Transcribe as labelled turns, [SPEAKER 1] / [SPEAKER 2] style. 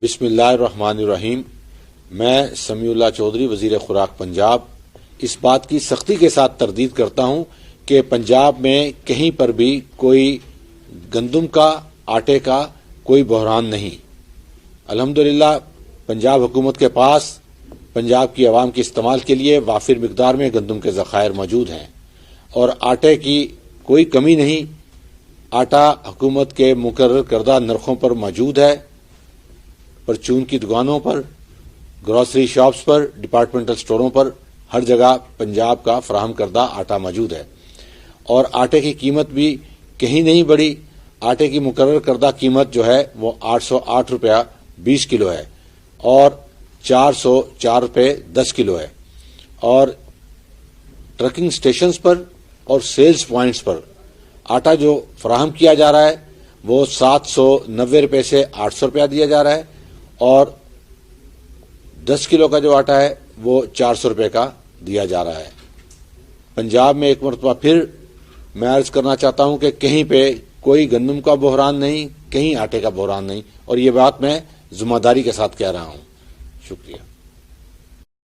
[SPEAKER 1] بسم اللہ الرحمن الرحیم۔ میں سمیع اللہ چودھری، وزیر خوراک پنجاب، اس بات کی سختی کے ساتھ تردید کرتا ہوں کہ پنجاب میں کہیں پر بھی کوئی گندم کا، آٹے کا کوئی بحران نہیں۔ الحمدللہ پنجاب حکومت کے پاس پنجاب کی عوام کے استعمال کے لیے وافر مقدار میں گندم کے ذخائر موجود ہیں اور آٹے کی کوئی کمی نہیں۔ آٹا حکومت کے مقرر کردہ نرخوں پر موجود ہے۔ پرچون کی دکانوں پر، گروسری شاپس پر، ڈپارٹمنٹل سٹوروں پر، ہر جگہ پنجاب کا فراہم کردہ آٹا موجود ہے اور آٹے کی قیمت بھی کہیں نہیں بڑھی۔ آٹے کی مقرر کردہ قیمت جو ہے وہ 808 روپیہ 20 کلو ہے اور 404 روپے 10 کلو ہے، اور ٹرکنگ سٹیشنز پر اور سیلز پوائنٹس پر آٹا جو فراہم کیا جا رہا ہے وہ 790 روپے سے 800 روپیہ دیا جا رہا ہے، اور 10 کلو کا جو آٹا ہے وہ 400 روپے کا دیا جا رہا ہے۔ پنجاب میں ایک مرتبہ پھر میں عرض کرنا چاہتا ہوں کہ کہیں پہ کوئی گندم کا بحران نہیں، کہیں آٹے کا بحران نہیں، اور یہ بات میں ذمہ داری کے ساتھ کہہ رہا ہوں۔ شکریہ۔